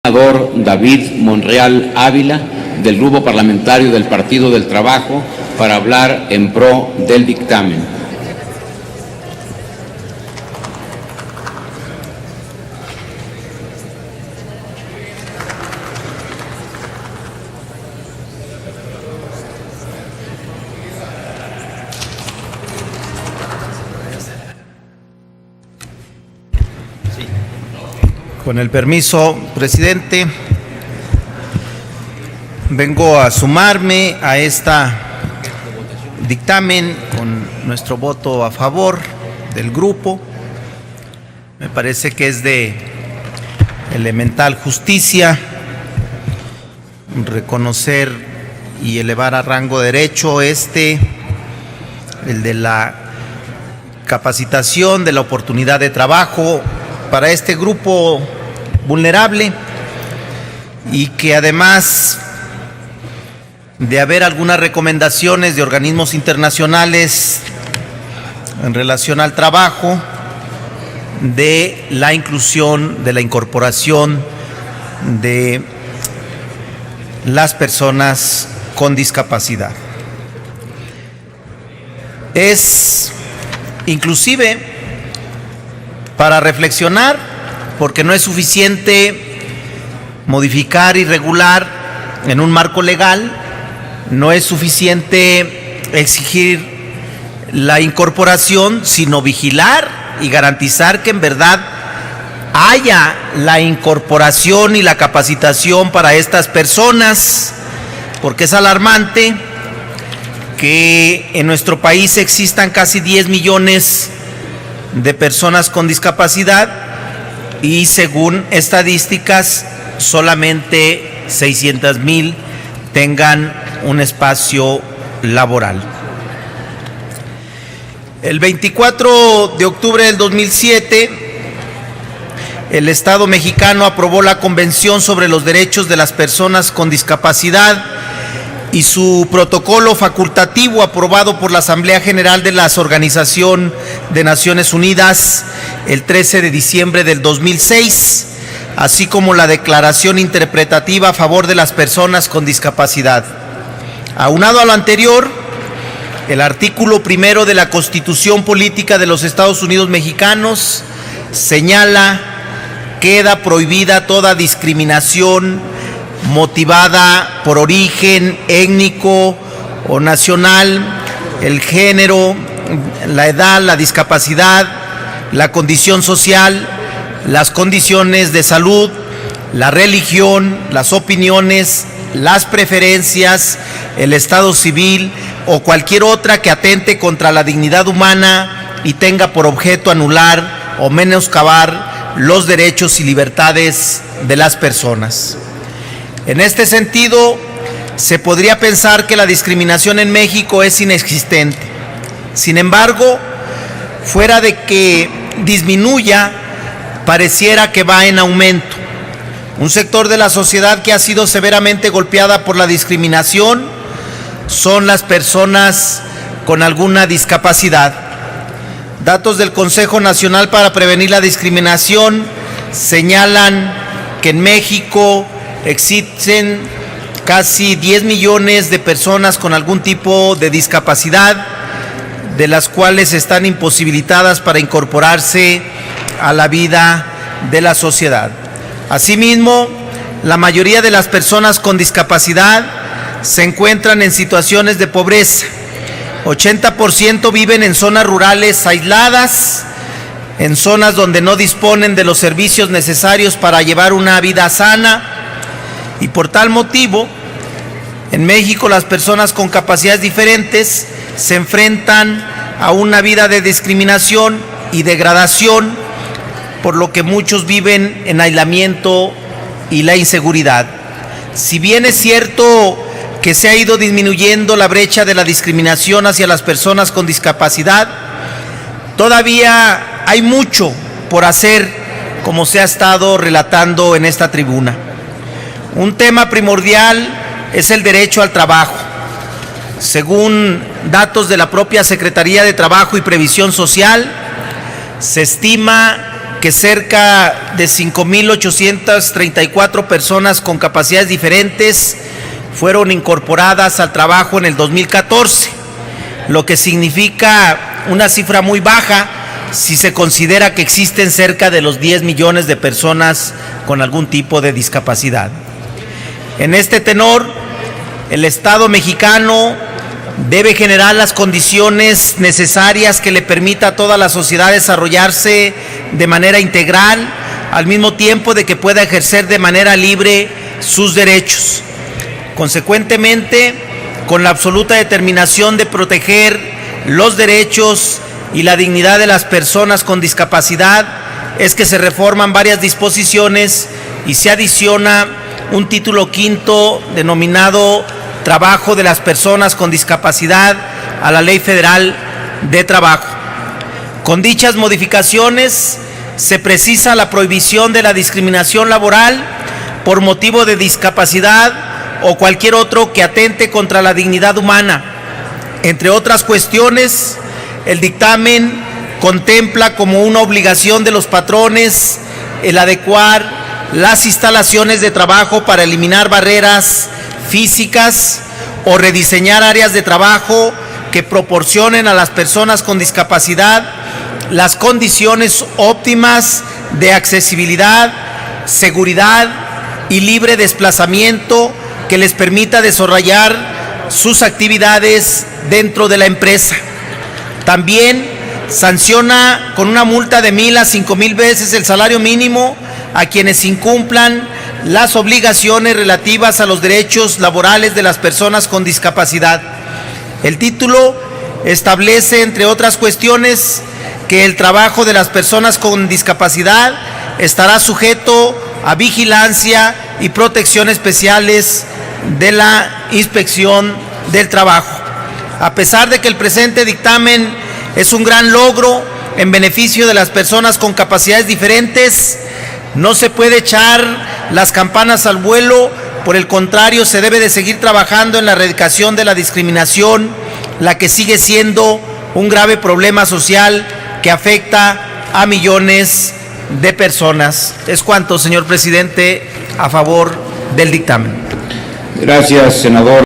Senador David Monreal Ávila, del Grupo Parlamentario del Partido del Trabajo, para hablar en pro del dictamen. Con el permiso, presidente, vengo a sumarme a este dictamen con nuestro voto a favor del grupo. Me parece que es de elemental justicia reconocer y elevar a rango de derecho el de la capacitación, de la oportunidad de trabajo para este grupo vulnerable, y que además de haber algunas recomendaciones de organismos internacionales en relación al trabajo, de la inclusión, de la incorporación de las personas con discapacidad. Es inclusive para reflexionar, porque no es suficiente modificar y regular en un marco legal, no es suficiente exigir la incorporación, sino vigilar y garantizar que en verdad haya la incorporación y la capacitación para estas personas, porque es alarmante que en nuestro país existan casi 10 millones de personas con discapacidad y, según estadísticas, solamente 600,000 tengan un espacio laboral. El 24 de octubre del 2007, el Estado mexicano aprobó la Convención sobre los Derechos de las Personas con Discapacidad y su protocolo facultativo, aprobado por la Asamblea General de la Organización de Naciones Unidas el 13 de diciembre del 2006, así como la Declaración Interpretativa a favor de las personas con discapacidad. Aunado a lo anterior, el artículo 1 de la Constitución Política de los Estados Unidos Mexicanos señala: queda prohibida toda discriminación motivada por origen étnico o nacional, el género, la edad, la discapacidad, la condición social, las condiciones de salud, la religión, las opiniones, las preferencias, el estado civil o cualquier otra que atente contra la dignidad humana y tenga por objeto anular o menoscabar los derechos y libertades de las personas. En este sentido, se podría pensar que la discriminación en México es inexistente. Sin embargo, fuera de que disminuya, pareciera que va en aumento. Un sector de la sociedad que ha sido severamente golpeada por la discriminación son las personas con alguna discapacidad. Datos del Consejo Nacional para Prevenir la Discriminación señalan que en México existen casi 10 millones de personas con algún tipo de discapacidad, de las cuales están imposibilitadas para incorporarse a la vida de la sociedad. Asimismo, la mayoría de las personas con discapacidad se encuentran en situaciones de pobreza. 80% viven en zonas rurales aisladas, en zonas donde no disponen de los servicios necesarios para llevar una vida sana. Y por tal motivo, en México las personas con capacidades diferentes se enfrentan a una vida de discriminación y degradación, por lo que muchos viven en aislamiento y la inseguridad. Si bien es cierto que se ha ido disminuyendo la brecha de la discriminación hacia las personas con discapacidad, todavía hay mucho por hacer, como se ha estado relatando en esta tribuna. Un tema primordial es el derecho al trabajo. Según datos de la propia Secretaría de Trabajo y Previsión Social, se estima que cerca de 5,834 personas con capacidades diferentes fueron incorporadas al trabajo en el 2014, lo que significa una cifra muy baja si se considera que existen cerca de los 10 millones de personas con algún tipo de discapacidad. En este tenor, el Estado mexicano debe generar las condiciones necesarias que le permita a toda la sociedad desarrollarse de manera integral, al mismo tiempo de que pueda ejercer de manera libre sus derechos. Consecuentemente, con la absoluta determinación de proteger los derechos y la dignidad de las personas con discapacidad, es que se reforman varias disposiciones y se adiciona un título quinto denominado Trabajo de las personas con discapacidad a la Ley Federal de Trabajo. Con dichas modificaciones se precisa la prohibición de la discriminación laboral por motivo de discapacidad o cualquier otro que atente contra la dignidad humana. Entre otras cuestiones, el dictamen contempla como una obligación de los patrones el adecuar las instalaciones de trabajo para eliminar barreras físicas o rediseñar áreas de trabajo que proporcionen a las personas con discapacidad las condiciones óptimas de accesibilidad, seguridad y libre desplazamiento que les permita desarrollar sus actividades dentro de la empresa. También sanciona con una multa de 1,000 a 5,000 veces el salario mínimo a quienes incumplan las obligaciones relativas a los derechos laborales de las personas con discapacidad. El título establece, entre otras cuestiones, que el trabajo de las personas con discapacidad estará sujeto a vigilancia y protección especiales de la Inspección del Trabajo. A pesar de que el presente dictamen es un gran logro en beneficio de las personas con capacidades diferentes, no se puede echar las campanas al vuelo. Por el contrario, se debe de seguir trabajando en la erradicación de la discriminación, la que sigue siendo un grave problema social que afecta a millones de personas. Es cuanto, señor presidente, a favor del dictamen. Gracias, senador.